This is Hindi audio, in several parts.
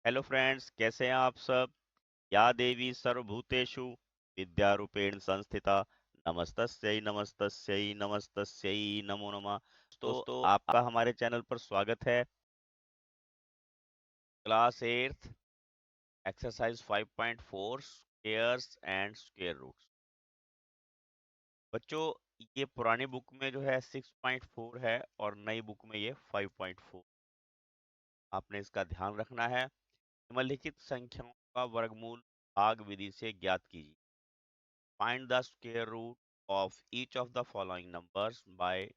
हेलो फ्रेंड्स, कैसे हैं आप सब। या देवी सर्वभूतेषु विद्यारूपेण संस्थिता नमस्तस्यै नमस्तस्यै नमस्तस्यै नमो नमः। दोस्तों, आपका हमारे चैनल पर स्वागत है। Class 8 exercise 5.4 squares and square roots. बच्चों, ये पुरानी बुक में जो है 6.4 है और नई बुक में ये 5.4। आपने इसका ध्यान रखना है। निम्नलिखित संख्याओं का वर्गमूल भाग विधि से ज्ञात कीजिए। Find the square root of each of the following numbers by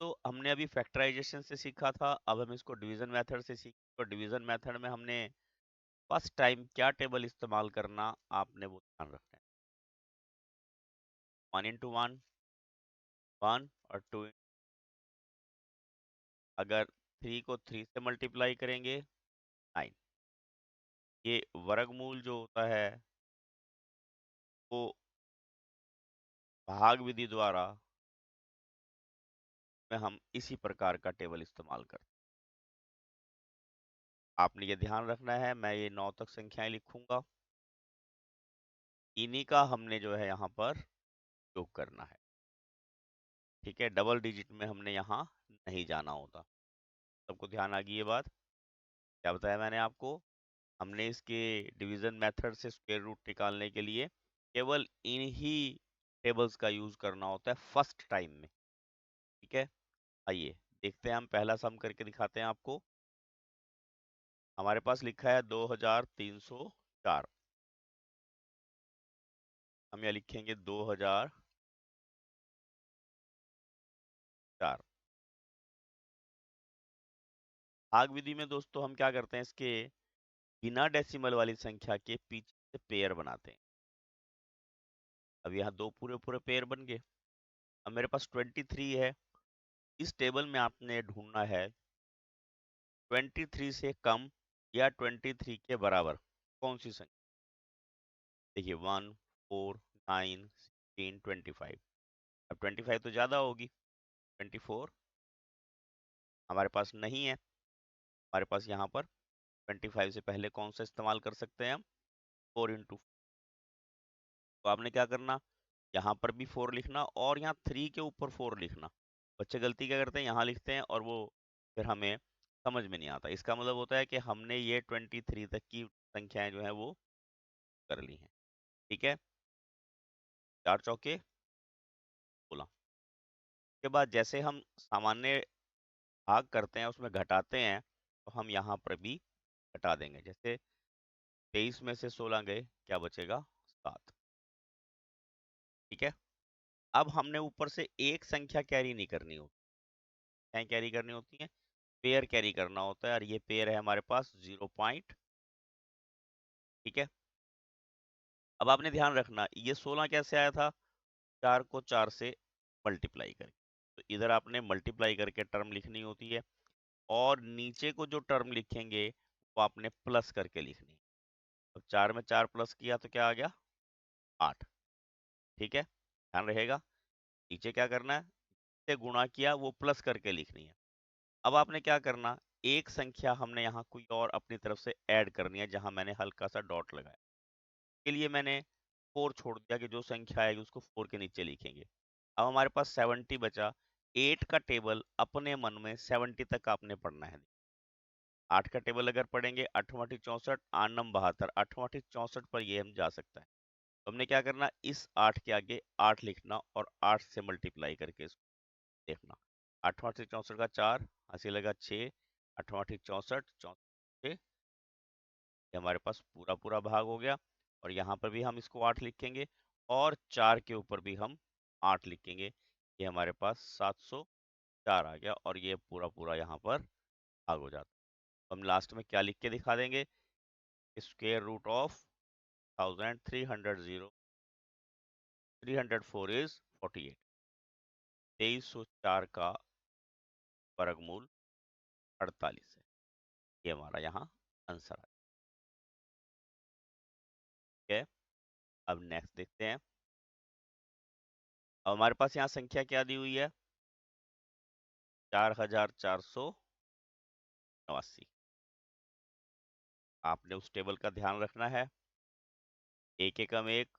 तो हमने अभी फैक्टराइजेशन से सीखा था। अब हम इसको डिवीजन मेथड से सीख तो डिवीजन मेथड में हमने फर्स्ट टाइम क्या टेबल इस्तेमाल करना, आपने वो ध्यान रखना है। 1 into 1, 1 और 2। अगर 3 को 3 से मल्टीप्लाई करेंगे 9। ये वर्गमूल जो होता है वो भाग विधि द्वारा में हम इसी प्रकार का टेबल इस्तेमाल करते हैं। आपने ये ध्यान रखना है। मैं ये 9 तक संख्याएं लिखूंगा, इन्हीं का हमने जो है यहाँ पर योग करना है। ठीक है, डबल डिजिट में हमने यहाँ नहीं जाना होता। सबको ध्यान आ गई ये बात। क्या बताया मैंने आपको, हमने इसके डिवीजन मेथड से स्क्वायर रूट निकालने के लिए केवल इन्हीं टेबल्स का यूज करना होता है फर्स्ट टाइम में। ठीक है, आइए देखते हैं। हम पहला सम करके दिखाते हैं आपको। हमारे पास लिखा है 2304। हम यहाँ लिखेंगे 2004। भाग विधि में दोस्तों हम क्या करते हैं, इसके बिना डेसिमल वाली संख्या के पीछे से पेयर बनाते हैं। अब यहाँ दो पूरे पूरे पेयर बन गए। अब मेरे पास 23 है। इस टेबल में आपने ढूंढना है 23 से कम या 23 के बराबर कौन सी संख्या। देखिए 1, 4, 9, 16, 25। अब 25 तो ज्यादा होगी। 24 हमारे पास नहीं है। हमारे पास यहाँ पर 25 से पहले कौन सा इस्तेमाल कर सकते हैं हम, 4 into 4। तो आपने क्या करना, यहाँ पर भी 4 लिखना और यहाँ 3 के ऊपर 4 लिखना। बच्चे गलती क्या करते हैं, यहाँ लिखते हैं और वो फिर हमें समझ में नहीं आता। इसका मतलब होता है कि हमने ये 23 तक की संख्याएं जो है वो कर ली हैं। ठीक है, 4 चौके 16। के बाद जैसे हम सामान्य भाग करते हैं उसमें घटाते हैं, तो हम यहाँ पर भी घटा देंगे। जैसे 23 में से 16 गए, क्या बचेगा, 7। ठीक है, अब हमने ऊपर से एक संख्या कैरी नहीं करनी होती। क्या कैरी करनी होती है, पेयर कैरी करना होता है, और ये पेयर है हमारे पास 0 पॉइंट। ठीक है, अब आपने ध्यान रखना ये 16 कैसे आया था, 4 को 4 से मल्टीप्लाई करके। तो इधर आपने मल्टीप्लाई करके टर्म लिखनी होती है, और नीचे को जो टर्म लिखेंगे वो आपने प्लस करके लिखनी है। अब 4 में 4 प्लस किया तो क्या आ गया, 8। ठीक है, ध्यान रहेगा। नीचे क्या करना है, से गुणा किया वो प्लस करके लिखनी है। अब आपने क्या करना, एक संख्या हमने यहाँ कोई और अपनी तरफ से ऐड करनी है, जहां मैंने हल्का सा डॉट लगाया। के लिए मैंने 4 छोड़ दिया कि जो संख्या आएगी उसको 4 के नीचे लिखेंगे। अब हमारे पास 70 बचा। 8 का टेबल अपने मन में 70 तक आपने पढ़ना है। 8 का टेबल अगर पढ़ेंगे, 8 आठी 64, 8 नम 72, 8 आठी 64 पर ये हम जा सकता है। तो हमने क्या करना, इस 8 के आगे 8 लिखना और 8 से मल्टीप्लाई करके इसको देखना। 8 आठी 64 का 4, हंसी लगा 6, 8 आठी 64, 64 ये हमारे पास पूरा पूरा भाग हो गया। और यहाँ पर भी हम इसको 8 लिखेंगे, और 4 के ऊपर भी हम 8 लिखेंगे। ये हमारे पास 704 आ गया, और ये पूरा पूरा यहाँ पर भाग हो जाता है। हम लास्ट में क्या लिख के दिखा देंगे, स्क्वायर रूट ऑफ 1300 304 इज 48। 2304 का वर्गमूल 48 है। ये हमारा यहाँ आंसर है। अब नेक्स्ट देखते हैं। अब हमारे पास यहाँ संख्या क्या दी हुई है, 4489। आपने उस टेबल का ध्यान रखना है। एक एकम एक,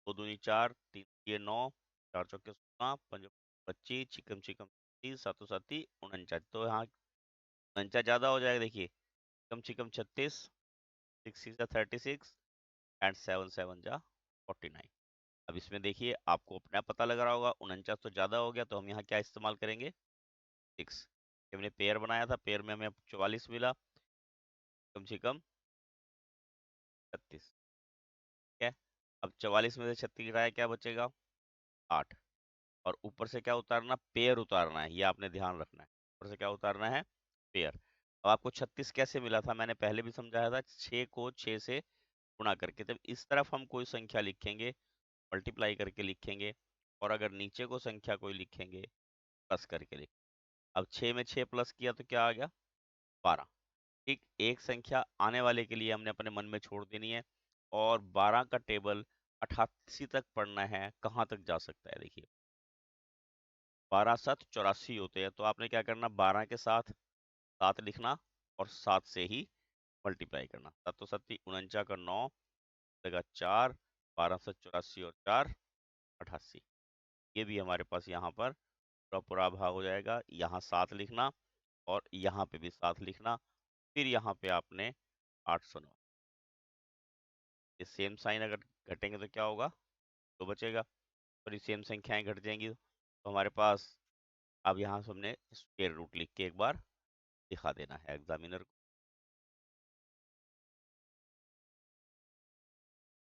दो दूनी चार, तीन ये 9, चार चौके 16, पंजो 25, चिकम चिकम 30, सातों साती 49। तो यहाँ 49 ज्यादा हो जाएगा, देखिए कम चिकम 36, 6 जा 36 एंड 7 7 जा 49। अब इसमें देखिए आपको अपना पता लग रहा होगा 49 तो ज्यादा हो गया, तो हम यहाँ क्या इस्तेमाल करेंगे, 6। हमने पेयर बनाया था, पेयर में हमें 44 मिला, कम से कम 36। ठीक है, अब 44 में से 36 गिराया, क्या बचेगा, 8। और ऊपर से क्या उतारना, पेयर उतारना है, ये आपने ध्यान रखना है। ऊपर से क्या उतारना है, पेयर। अब आपको 36 कैसे मिला था, मैंने पहले भी समझाया था, 6 को 6 से गुणा करके। तब इस तरफ हम कोई संख्या लिखेंगे, मल्टीप्लाई करके लिखेंगे, और अगर नीचे को संख्या कोई लिखेंगे, प्लस करके लिखेंगे। अब 6 में 6 प्लस किया तो क्या आ गया, 12। ठीक, एक संख्या आने वाले के लिए हमने अपने मन में छोड़ देनी है, और 12 का टेबल 88 तक पढ़ना है। कहाँ तक जा सकता है, देखिए 12 7 84 होते हैं, तो आपने क्या करना, 12 के साथ 7 लिखना और 7 से ही मल्टीप्लाई करना। 7 7 49 का 9 जगह 4, 12 7 84 और 4 88। ये भी हमारे पास यहाँ पर पूरा पूरा भाग हो जाएगा। यहाँ 7 लिखना और यहाँ पे भी 7 लिखना, फिर यहाँ पे आपने 809। ये सेम साइन अगर घटेंगे तो क्या होगा, तो बचेगा। और ये सेम संख्याएं घट जाएंगी तो हमारे पास, अब यहाँ से हमने स्क्वायर रूट लिख के एक बार दिखा देना है एग्जामिनर को।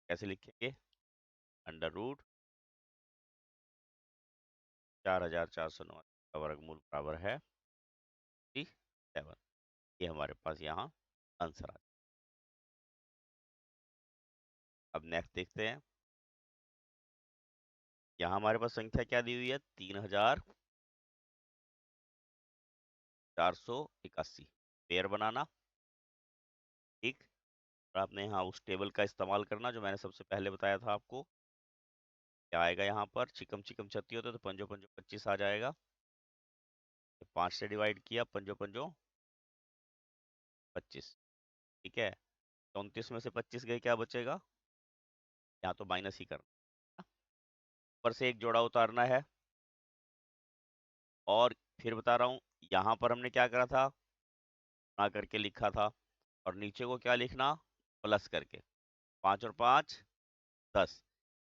कैसे लिखेंगे, अंडर रूट 4409 का वर्गमूल बराबर है 7। ये हमारे पास यहाँ आंसर आ। अब नेक्स्ट देखते हैं, यहाँ हमारे पास संख्या क्या दी हुई है, 3481। पेयर बनाना, ठीक। और आपने यहाँ उस टेबल का इस्तेमाल करना जो मैंने सबसे पहले बताया था आपको। क्या आएगा यहाँ पर, चिकम चिकम 36 होते तो पंजो पंजो 25 आ जाएगा। 5 से डिवाइड किया, पंजो पंजो 25। ठीक है, 34 में से 25 गए, क्या बचेगा, यहाँ तो माइनस ही करना। ऊपर से एक जोड़ा उतारना है, और फिर बता रहा हूँ, यहाँ पर हमने क्या करा था, ना करके लिखा था, और नीचे को क्या लिखना, प्लस करके। 5 और 5 10।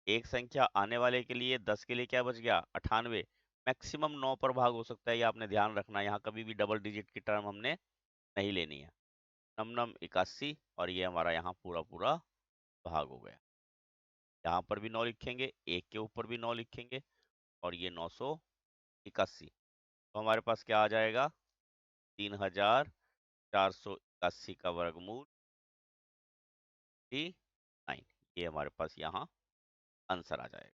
एक संख्या आने वाले के लिए 10 के लिए क्या बच गया, 98। मैक्सिमम 9 पर भाग हो सकता है, ये आपने ध्यान रखना। यहाँ कभी भी डबल डिजिट की टर्म हमने नहीं लेनी है। नम नम 81, और ये हमारा यहाँ पूरा पूरा भाग हो गया। यहाँ पर भी 9 लिखेंगे, एक के ऊपर भी 9 लिखेंगे, और ये 981। तो हमारे पास क्या आ जाएगा, 3481 का वर्गमूल 9। ये हमारे पास यहाँ आंसर आ जाएगा।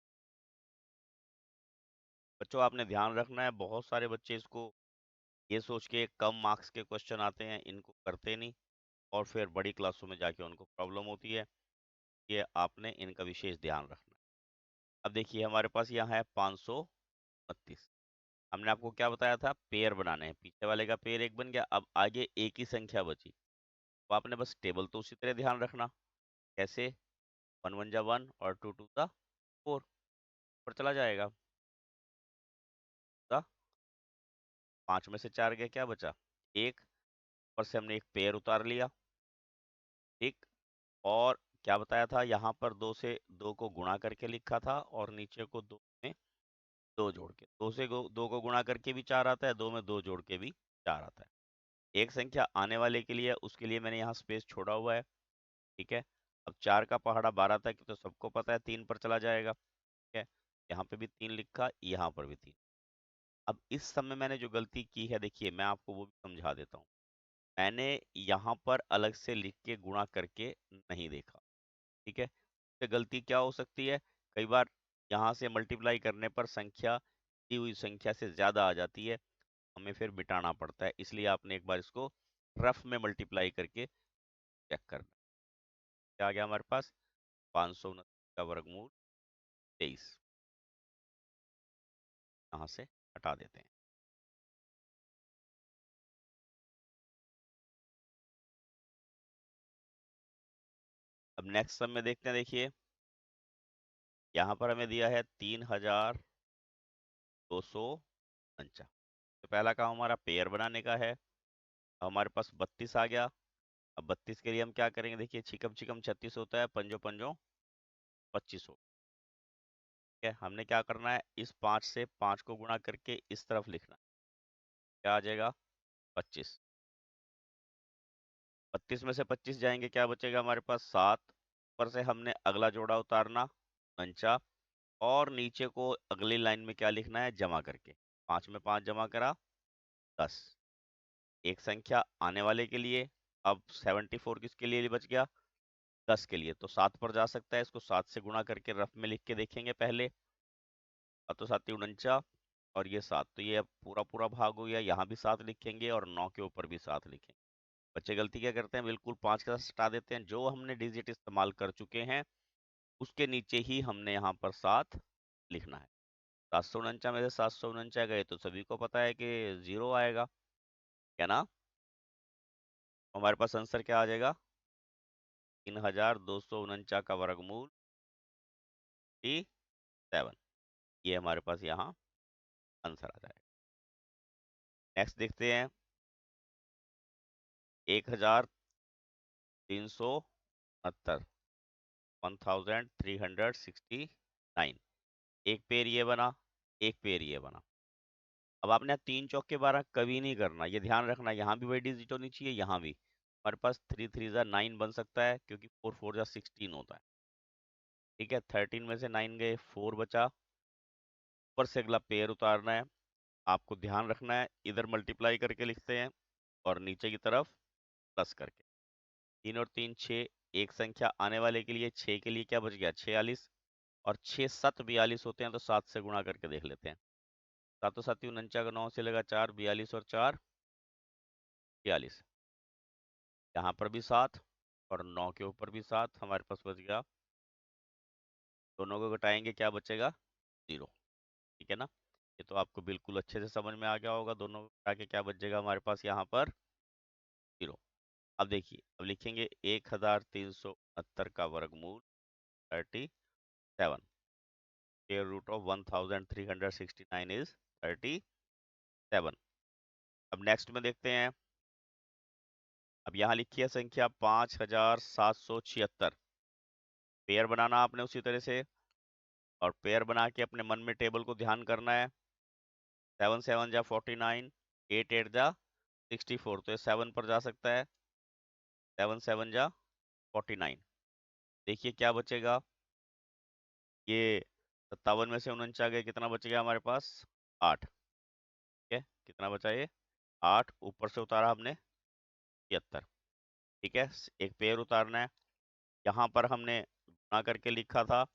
बच्चों आपने ध्यान रखना है, बहुत सारे बच्चे इसको ये सोच के कम मार्क्स के क्वेश्चन आते हैं, इनको करते नहीं, और फिर बड़ी क्लासों में जाके उनको प्रॉब्लम होती है। ये आपने इनका विशेष ध्यान रखना है। अब देखिए हमारे पास यहाँ है 532। हमने आपको क्या बताया था, पेयर बनाने हैं, पीछे वाले का पेयर एक बन गया, अब आगे एक ही संख्या बची। तो आपने बस टेबल तो उसी तरह ध्यान रखना। कैसे, 1 1 जा 1 और 2 2 जा 4 पर चला जाएगा। 5 में से 4 गए, क्या बचा, एक। ऊपर से हमने एक पेयर उतार लिया, ठीक। और क्या बताया था, यहाँ पर 2 से 2 को गुणा करके लिखा था, और नीचे को 2 में 2 जोड़ के। 2 से 2 को गुणा करके भी 4 आता है, 2 में 2 जोड़ के भी 4 आता है। एक संख्या आने वाले के लिए, उसके लिए मैंने यहाँ स्पेस छोड़ा हुआ है, ठीक है। अब 4 का पहाड़ा 12 तक तो सबको पता है 3 पर चला जाएगा, ठीक है। यहाँ पे भी 3 लिखा, यहाँ पर भी 3। अब इस समय मैंने जो गलती की है, देखिए मैं आपको वो भी समझा देता हूँ। मैंने यहाँ पर अलग से लिख के गुणा करके नहीं देखा, ठीक है। तो गलती क्या हो सकती है, कई बार यहाँ से मल्टीप्लाई करने पर संख्या दी हुई संख्या से ज्यादा आ जाती है, हमें फिर मिटाना पड़ता है। इसलिए आपने एक बार इसको रफ में मल्टीप्लाई करके चेक करना। क्या आ गया हमारे पास, 529 का वर्गमूल 23। यहाँ से हटा देते हैं। अब नेक्स्ट सम में देखते हैं, देखिए यहाँ पर हमें दिया है 3249। तो पहला काम हमारा पेयर बनाने का है। अब हमारे पास 32 आ गया। अब 32 के लिए हम क्या करेंगे, देखिए छिकम छिकम 36 होता है, पंजो पंजो 25 हो। ठीक है, हमने क्या करना है, इस 5 से 5 को गुणा करके इस तरफ लिखना है। क्या आ जाएगा, 25। 32 में से 25 जाएंगे, क्या बचेगा हमारे पास, 7। ऊपर से हमने अगला जोड़ा उतारना, 49। और नीचे को अगली लाइन में क्या लिखना है, जमा करके। 5 में 5 जमा करा, 10। एक संख्या आने वाले के लिए। अब 74 किसके लिए बच गया, 10 के लिए। तो 7 पर जा सकता है, इसको 7 से गुणा करके रफ में लिख के देखेंगे पहले। तो 7 49 और ये 7, तो ये अब पूरा पूरा भाग हो गया। यहाँ भी 7 लिखेंगे और 9 के ऊपर भी 7 लिखेंगे। बच्चे गलती क्या करते हैं, बिल्कुल 5 के साथ हटा देते हैं। जो हमने डिजिट इस्तेमाल कर चुके हैं उसके नीचे ही हमने यहाँ पर 7 लिखना है। 749 में से 749 गए तो सभी को पता है कि 0 आएगा, क्या ना। हमारे पास आंसर क्या आ जाएगा, 3249 का वर्गमूल 7। ये हमारे पास यहाँ आंसर आ जाएगा। नेक्स्ट देखते हैं, 1369, 1369। एक पेड़ ये बना, एक पेड़ ये बना। अब आपने 3 चौक के 12 कभी नहीं करना, ये ध्यान रखना। यहाँ भी वही डिजिट होनी चाहिए, यहाँ भी। हमारे पास 3 3 जा 9 बन सकता है, क्योंकि 4 4 जा 16 होता है। ठीक है, 13 में से 9 गए, 4 बचा। ऊपर से अगला पेयर उतारना है। आपको ध्यान रखना है, इधर मल्टीप्लाई करके लिखते हैं और नीचे की तरफ प्लस करके। 3 और 3 6। एक संख्या आने वाले के लिए, 6 के लिए क्या बच गया, 46। और 6 7 42 होते हैं, तो 7 से गुणा करके देख लेते हैं। 7 7 49 का 9 से लगा 4, 42 और 4 42। यहाँ पर भी 7 और 9 के ऊपर भी 7 हमारे पास बच गया। दोनों को घटाएंगे, क्या बचेगा, 0। ठीक है ना। ये तो आपको बिल्कुल अच्छे से समझ में आ गया होगा। दोनों को घटा के क्या बचेगा हमारे पास यहाँ पर, 0। अब देखिए, अब लिखेंगे 1369 का वर्गमूल 37। Square root of 1369 is 37। अब नेक्स्ट में देखते हैं। अब यहाँ लिखी है संख्या 5776। पेयर बनाना आपने उसी तरह से, और पेयर बना के अपने मन में टेबल को ध्यान करना है। 7 7 जा 49, 8 8 जा 64, तो ये 7 पर जा सकता है। 7 7 जा 49। देखिए क्या बचेगा, ये 57 में से 49 गए, कितना बच गया हमारे पास, 8। ठीक है, कितना बचा ये, 8। ऊपर से उतारा हमने 76। ठीक है, एक पेयर उतारना है। यहाँ पर हमने गुणा करके लिखा था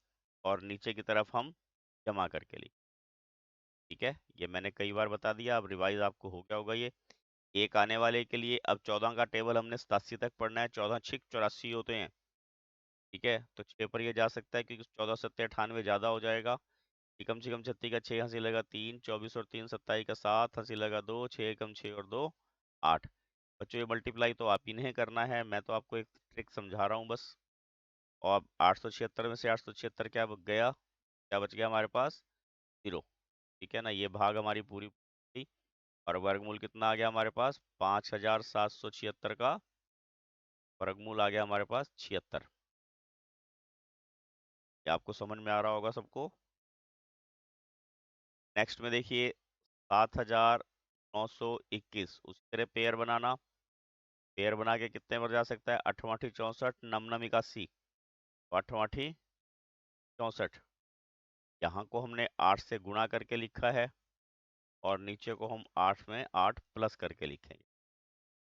और नीचे की तरफ हम जमा करके लिखा। ठीक है, ये मैंने कई बार बता दिया, अब रिवाइज आपको हो गया होगा ये। एक आने वाले के लिए, अब 14 का टेबल हमने 87 तक पढ़ना है। 14 6 84 होते हैं। ठीक है, तो 6 पर ये जा सकता है, क्योंकि 14 7 98 ज्यादा हो जाएगा। चिकम चिकम 36 का 6 हंसी लगा 3, 24 और 3 27 का 7 हंसी लगा 2, 6 कम 6 और 2 8। बच्चों ये मल्टीप्लाई तो आप ही नहीं करना है, मैं तो आपको एक ट्रिक समझा रहा हूँ बस। और 876 में से 876 क्या गया, क्या बच गया हमारे पास, 0। ठीक है ना, ये भाग हमारी पूरी थी। और वर्गमूल कितना आ गया हमारे पास, 5776 का वर्गमूल आ गया हमारे पास 76। ये आपको समझ में आ रहा होगा सबको। नेक्स्ट में देखिए 7921, उसी तरह पेयर बनाना। पेयर बना के कितने पर जा सकता है, 8 8 64, 9 9 81। 8 8 64, यहाँ को हमने 8 से गुणा करके लिखा है और नीचे को हम 8 में 8 प्लस करके लिखेंगे।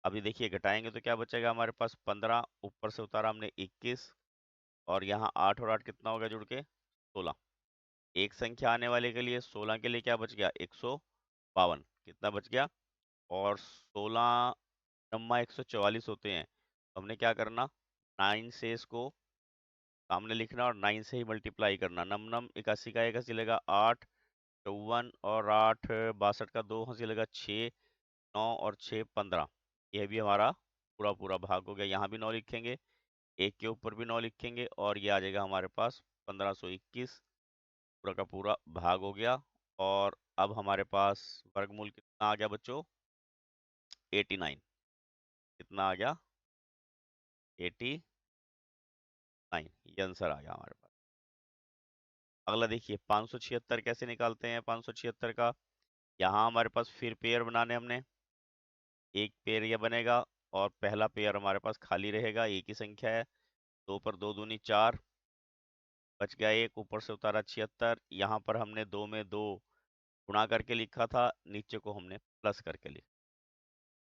अभी देखिए घटाएंगे तो क्या बचेगा हमारे पास, 15। ऊपर से उतारा हमने 21 और यहाँ 8 और 8 कितना हो गया जुड़ के, 16। एक संख्या आने वाले के लिए, 16 के लिए क्या बच गया, 152। कितना बच गया, और 16 नम्मा 144 होते हैं। तो हमने क्या करना, 9 से इसको सामने लिखना और 9 से ही मल्टीप्लाई करना। नम नम 81 का 1 हंसी लगा 8, 54 और 8 62 का 2 हंसी लगा 6, 9 और 6 15। यह भी हमारा पूरा पूरा भाग हो गया। यहाँ भी 9 लिखेंगे, एक के ऊपर भी 9 लिखेंगे और ये आ जाएगा हमारे पास 1521 पूरा का पूरा भाग हो गया। और अब हमारे पास वर्गमूल कितना आ गया बच्चों? 89। कितना आ गया? 89। ये आंसर आ गया हमारे पास। अगला देखिए 576 कैसे निकालते हैं 576 का। यहाँ हमारे पास फिर पेयर बनाने हमने, एक पेयर ये बनेगा और पहला पेयर हमारे पास खाली रहेगा, एक ही संख्या है। 2 पर 2 दूनी 4, बच गया एक, ऊपर से उतारा 76। यहाँ पर हमने 2 में 2 गुणा करके लिखा था, नीचे को हमने प्लस करके लिखा।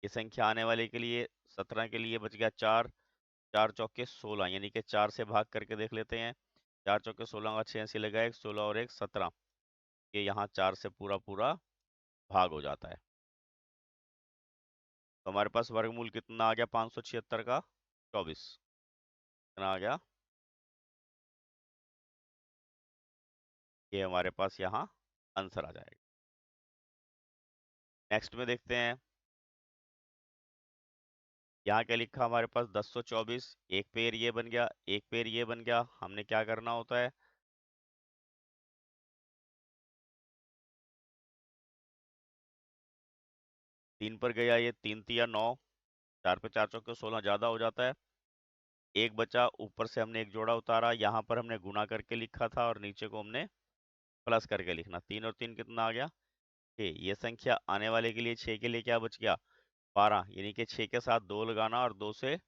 ये संख्या आने वाले के लिए 17 के लिए बच गया 4, 4 चौके 16, यानी कि 4 से भाग करके देख लेते हैं। 4 चौके 16 का 6 से लगा 1, 16 और 1 17। ये यहाँ 4 से पूरा पूरा भाग हो जाता है। तो हमारे पास वर्गमूल कितना आ गया 576 का? 24। कितना आ गया? ये हमारे पास यहाँ आंसर आ जाएगा। नेक्स्ट में देखते हैं, यहाँ क्या लिखा हमारे पास 1024। एक पेयर ये बन गया, एक पेयर ये बन गया। हमने क्या करना होता है? तीन पर गया, ये 3 तिया 9, 4 पे 4 चौके 16 ज्यादा हो जाता है। एक बचा, ऊपर से हमने एक जोड़ा उतारा, यहाँ पर हमने गुणा करके लिखा था और नीचे को हमने प्लस करके लिखना। 3 और 3 कितना आ गया? 6। ये संख्या आने वाले के लिए 6 के लिए क्या बच गया? 12, यानी कि 6 के साथ 2 लगाना और 2 से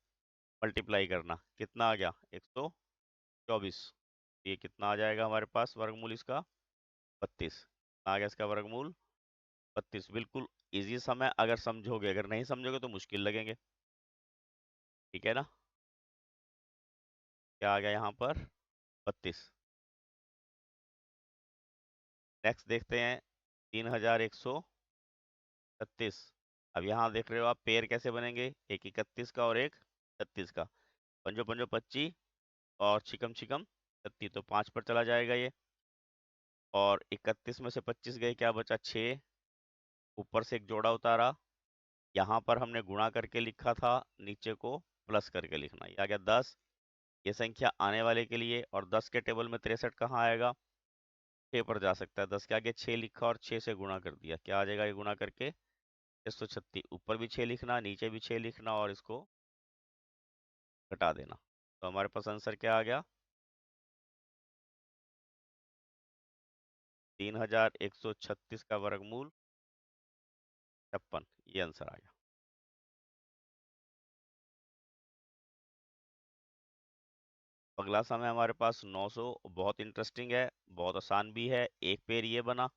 मल्टीप्लाई करना। कितना आ गया? 124। ये कितना आ जाएगा हमारे पास वर्गमूल इसका? 32 आ गया इसका वर्गमूल 32। बिल्कुल इजी सम है, अगर समझोगे, अगर नहीं समझोगे तो मुश्किल लगेंगे। ठीक है ना? क्या आ गया यहाँ पर? 32। नेक्स्ट देखते हैं 3136। अब यहाँ देख रहे हो आप पेयर कैसे बनेंगे, एक 31 का और एक 36 का। पंजो पंजो 25 और छिकम छिकम 36, तो 5 पर चला जाएगा ये। और 31 में से 25 गए, क्या बचा? 6। ऊपर से एक जोड़ा उतारा, यहाँ पर हमने गुणा करके लिखा था, नीचे को प्लस करके लिखना। ये आ गया 10। ये संख्या आने वाले के लिए, और 10 के टेबल में 63 कहाँ आएगा? 6 पर जा सकता है। 10 के आगे 6 लिखा और 6 से गुणा कर दिया, क्या आ जाएगा ये गुणा करके? 136। ऊपर भी 6 लिखना, नीचे भी 6 लिखना और इसको घटा देना। तो हमारे पास आंसर क्या आ गया? 3136 का वर्गमूल 56। ये आंसर आ गया। अगला समय हमारे पास 900। बहुत इंटरेस्टिंग है, बहुत आसान भी है। एक पेयर ये बना,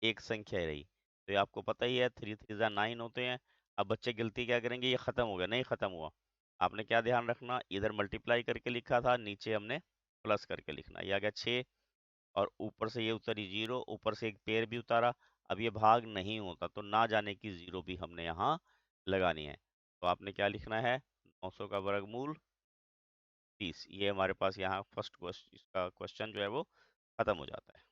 एक संख्या रही। तो ये आपको पता ही है, 3 3 9 होते हैं। अब बच्चे गलती क्या करेंगे? ये खत्म हो गया, नहीं खत्म हुआ। आपने क्या ध्यान रखना, इधर मल्टीप्लाई करके लिखा था, नीचे हमने प्लस करके लिखना। ये आ गया 6 और ऊपर से ये उतरी 0, ऊपर से एक पेयर भी उतारा। अब ये भाग नहीं होता, तो ना जाने की 0 भी हमने यहाँ लगानी है। तो आपने क्या लिखना है? 900 का वर्गमूल 30। ये हमारे पास यहाँ फर्स्ट क्वेश्चन, इसका क्वेश्चन जो है वो खत्म हो जाता है।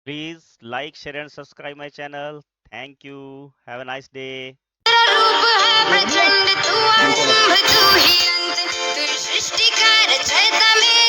Please like share and subscribe my channel. Thank you. Have a nice day. प्रचंड तू आरंभ तू ही अंत, फिर सृष्टि का रचयिता मेरा